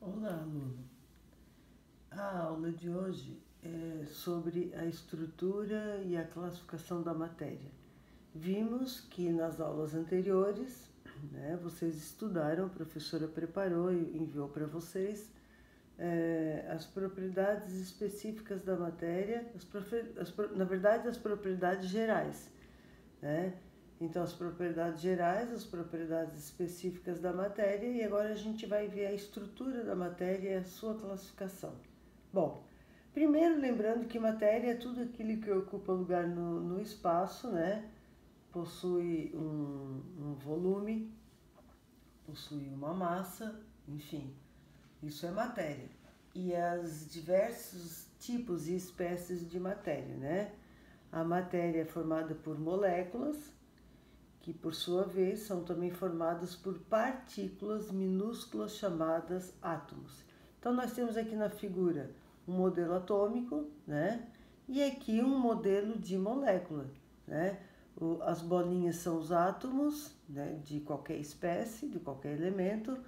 Olá, aluno. A aula de hoje é sobre a estrutura e a classificação da matéria. Vimos que nas aulas anteriores, vocês estudaram, a professora preparou e enviou para vocês as propriedades específicas da matéria, na verdade, as propriedades gerais, né? Então, as propriedades gerais, as propriedades específicas da matéria, e agora a gente vai ver a estrutura da matéria e a sua classificação. Bom, primeiro lembrando que matéria é tudo aquilo que ocupa lugar no espaço, né? Possui um volume, possui uma massa, enfim, isso é matéria. E as diversos tipos e espécies de matéria, né? A matéria é formada por moléculas, que por sua vez são também formadas por partículas minúsculas chamadas átomos. Então nós temos aqui na figura um modelo atômico, né? E aqui um modelo de molécula, né? As bolinhas são os átomos, né, de qualquer espécie, de qualquer elemento,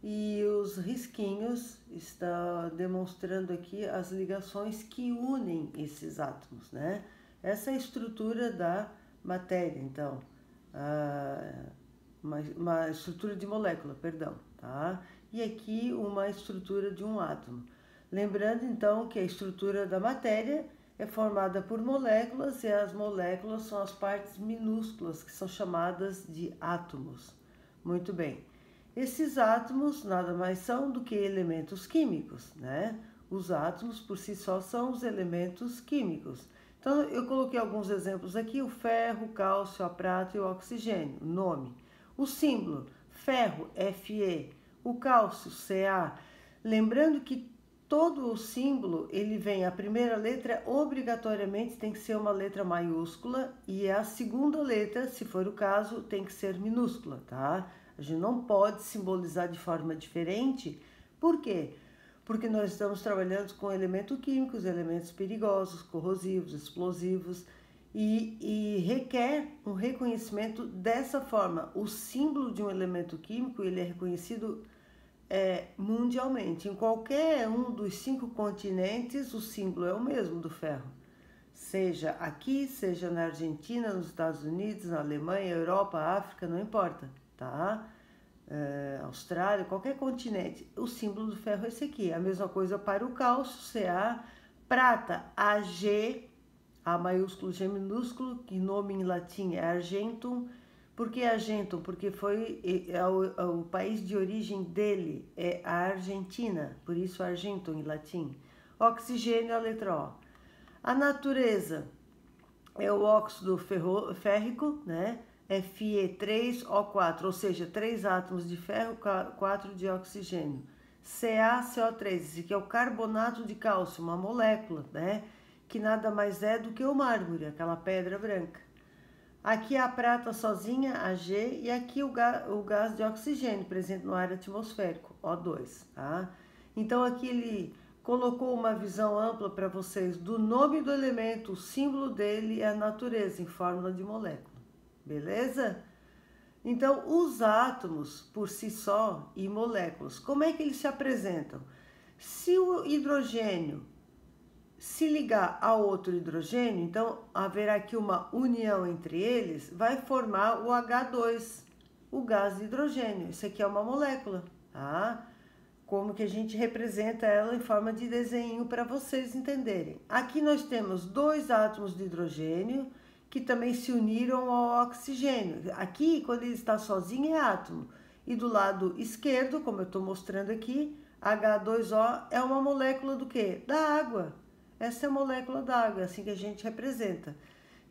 e os risquinhos estão demonstrando aqui as ligações que unem esses átomos, né? Essa é a estrutura da matéria, então. Uma estrutura de molécula, perdão, tá? E aqui uma estrutura de um átomo. Lembrando então que a estrutura da matéria é formada por moléculas e as moléculas são as partes minúsculas que são chamadas de átomos. Muito bem. Esses átomos nada mais são do que elementos químicos, né? Os átomos por si só são os elementos químicos. Então, eu coloquei alguns exemplos aqui, o ferro, o cálcio, a prata e o oxigênio, o nome. O símbolo, ferro, Fe, o cálcio, Ca. Lembrando que todo o símbolo, ele vem, a primeira letra obrigatoriamente tem que ser uma letra maiúscula e a segunda letra, se for o caso, tem que ser minúscula, tá? A gente não pode simbolizar de forma diferente, por quê? Porque nós estamos trabalhando com elementos químicos, elementos perigosos, corrosivos, explosivos, e requer um reconhecimento dessa forma. O símbolo de um elemento químico, ele é reconhecido mundialmente. Em qualquer um dos 5 continentes, o símbolo é o mesmo do ferro. Seja aqui, seja na Argentina, nos Estados Unidos, na Alemanha, Europa, África, não importa, tá? Austrália, qualquer continente, o símbolo do ferro é esse aqui. A mesma coisa para o cálcio, Ca, prata, Ag, A maiúsculo, G minúsculo, que nome em latim é argentum. Por que argentum? Porque foi o país de origem dele, é a Argentina, por isso argentum em latim. Oxigênio, a letra O. A natureza é o óxido férrico, né? Fe3O4, ou seja, 3 átomos de ferro, 4 de oxigênio. CaCO3, esse aqui é o carbonato de cálcio, uma molécula, né? Que nada mais é do que o mármore, aquela pedra branca. Aqui a prata sozinha, Ag, e aqui o gás de oxigênio presente no ar atmosférico, O2, tá? Então aqui ele colocou uma visão ampla para vocês do nome do elemento, o símbolo dele é a natureza em fórmula de molécula. Beleza? Então, os átomos por si só e moléculas, como é que eles se apresentam? Se o hidrogênio se ligar a outro hidrogênio, então haverá aqui uma união entre eles, vai formar o H2, o gás de hidrogênio. Isso aqui é uma molécula, tá? Como que a gente representa ela em forma de desenho para vocês entenderem. Aqui nós temos 2 átomos de hidrogênio, que também se uniram ao oxigênio. Aqui, quando ele está sozinho, é átomo. E do lado esquerdo, como eu estou mostrando aqui, H2O é uma molécula do quê? Da água. Essa é a molécula da água, é assim que a gente representa.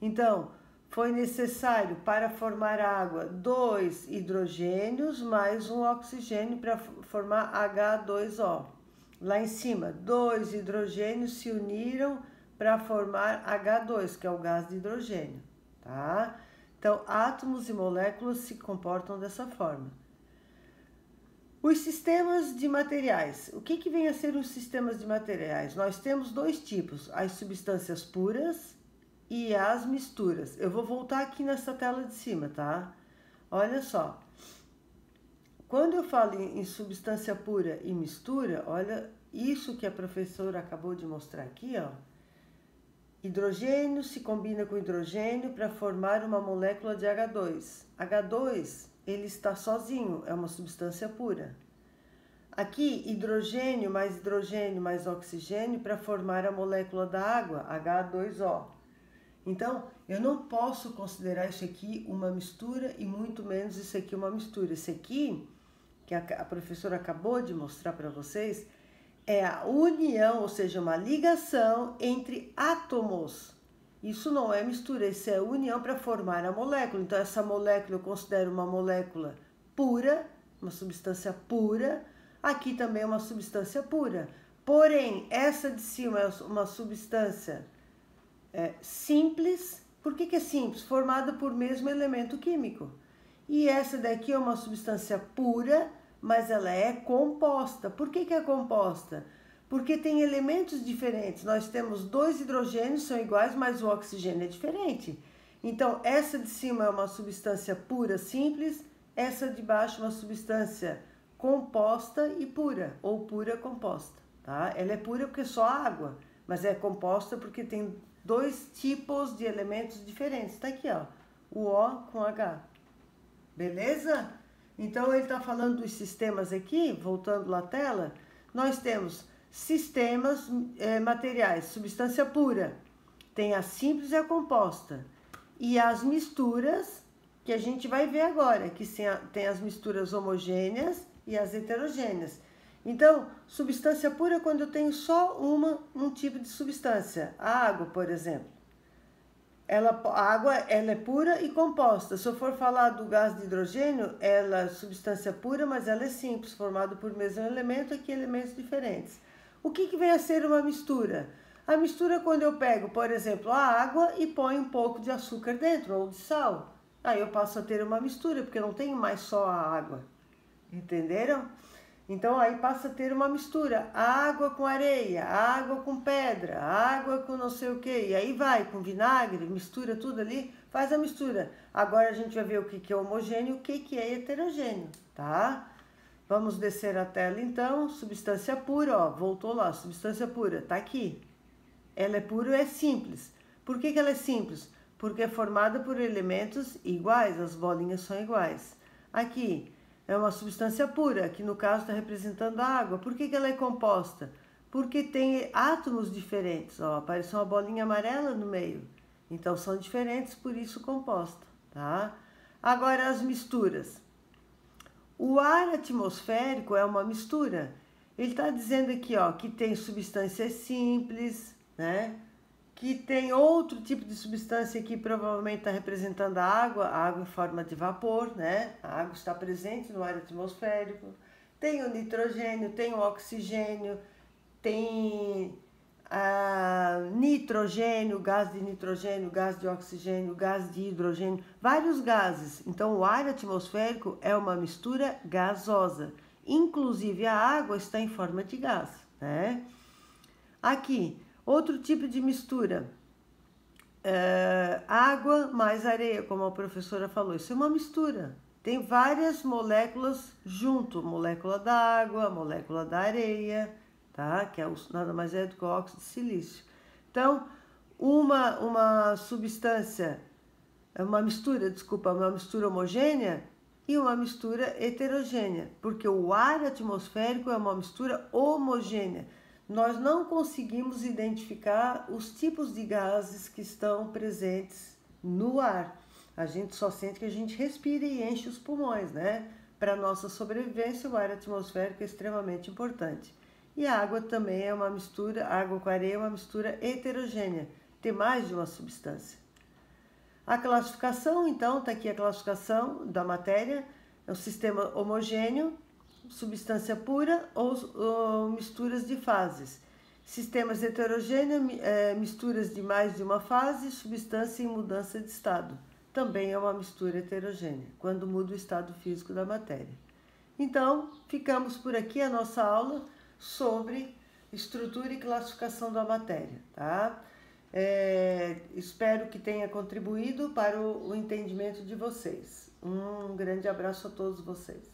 Então, foi necessário para formar a água 2 hidrogênios mais um oxigênio para formar H2O. Lá em cima, 2 hidrogênios se uniram para formar H2, que é o gás de hidrogênio, tá? Então, átomos e moléculas se comportam dessa forma. Os sistemas de materiais. O que vem a ser os sistemas de materiais? Nós temos 2 tipos, as substâncias puras e as misturas. Eu vou voltar aqui nessa tela de cima, tá? Olha só. quando eu falo em substância pura e mistura, olha isso que a professora acabou de mostrar aqui, ó. Hidrogênio se combina com hidrogênio para formar uma molécula de H2. H2, ele está sozinho, é uma substância pura. Aqui, hidrogênio mais oxigênio para formar a molécula da água, H2O. Então, eu não posso considerar isso aqui uma mistura e muito menos isso aqui uma mistura. Isso aqui, que a professora acabou de mostrar para vocês, é a união, ou seja, uma ligação entre átomos. Isso não é mistura, isso é união para formar a molécula. Então, essa molécula eu considero uma molécula pura, uma substância pura. Aqui também é uma substância pura. Porém, essa de cima é uma substância simples. Por que é simples? Formada por mesmo elemento químico. E essa daqui é uma substância pura, mas ela é composta. Por que é composta? Porque tem elementos diferentes. Nós temos 2 hidrogênios, são iguais, mas o oxigênio é diferente. Então, essa de cima é uma substância pura, simples. Essa de baixo é uma substância composta e pura, ou pura composta. Tá? Ela é pura porque é só água, mas é composta porque tem 2 tipos de elementos diferentes. Tá aqui, ó, o O com H. Beleza? Então, ele está falando dos sistemas aqui, voltando lá à tela, nós temos sistemas materiais, substância pura, tem a simples e a composta, e as misturas, que a gente vai ver agora, que tem as misturas homogêneas e as heterogêneas. Então, substância pura é quando eu tenho só um tipo de substância, a água, por exemplo. A água ela é pura e composta. Se eu for falar do gás de hidrogênio, ela é substância pura, mas ela é simples, formada por mesmo elemento, aqui elementos diferentes. O que vem a ser uma mistura? A mistura é quando eu pego, por exemplo, a água e ponho um pouco de açúcar dentro, ou de sal. Aí eu passo a ter uma mistura, porque eu não tenho mais só a água. Entenderam? Então, aí passa a ter uma mistura, água com areia, água com pedra, água com não sei o que, e aí vai com vinagre, mistura tudo ali, faz a mistura. Agora a gente vai ver o que é homogêneo e o que é heterogêneo, tá? Vamos descer a tela então, substância pura, ó, voltou lá, substância pura, tá aqui. Ela é pura e é simples. Por que ela é simples? Porque é formada por elementos iguais, as bolinhas são iguais. Aqui, é uma substância pura, que no caso está representando a água. Por que ela é composta? Porque tem átomos diferentes. Ó, apareceu uma bolinha amarela no meio. Então são diferentes, por isso composta. Tá? Agora as misturas. O ar atmosférico é uma mistura. Ele está dizendo aqui, ó, que tem substâncias simples, né? Que tem outro tipo de substância que provavelmente está representando a água em forma de vapor, né? A água está presente no ar atmosférico. Tem o nitrogênio, tem o oxigênio, tem nitrogênio, gás de oxigênio, gás de hidrogênio, vários gases. Então, o ar atmosférico é uma mistura gasosa. Inclusive, a água está em forma de gás, né? Aqui, outro tipo de mistura, água mais areia, como a professora falou, isso é uma mistura. Tem várias moléculas junto, molécula da água, molécula da areia, tá? Que nada mais é do que o óxido de silício. Então, uma substância, uma mistura homogênea e uma mistura heterogênea, porque o ar atmosférico é uma mistura homogênea. Nós não conseguimos identificar os tipos de gases que estão presentes no ar. A gente só sente que a gente respira e enche os pulmões, né? Para a nossa sobrevivência, o ar atmosférico é extremamente importante. E a água também é uma mistura, água com areia é uma mistura heterogênea, tem mais de uma substância. A classificação, então, está aqui a classificação da matéria, é um sistema homogêneo, substância pura ou misturas de fases. Sistemas heterogêneos, misturas de mais de uma fase, substância em mudança de estado. Também é uma mistura heterogênea, quando muda o estado físico da matéria. Então, ficamos por aqui a nossa aula sobre estrutura e classificação da matéria, tá? Espero que tenha contribuído para o entendimento de vocês. Um grande abraço a todos vocês.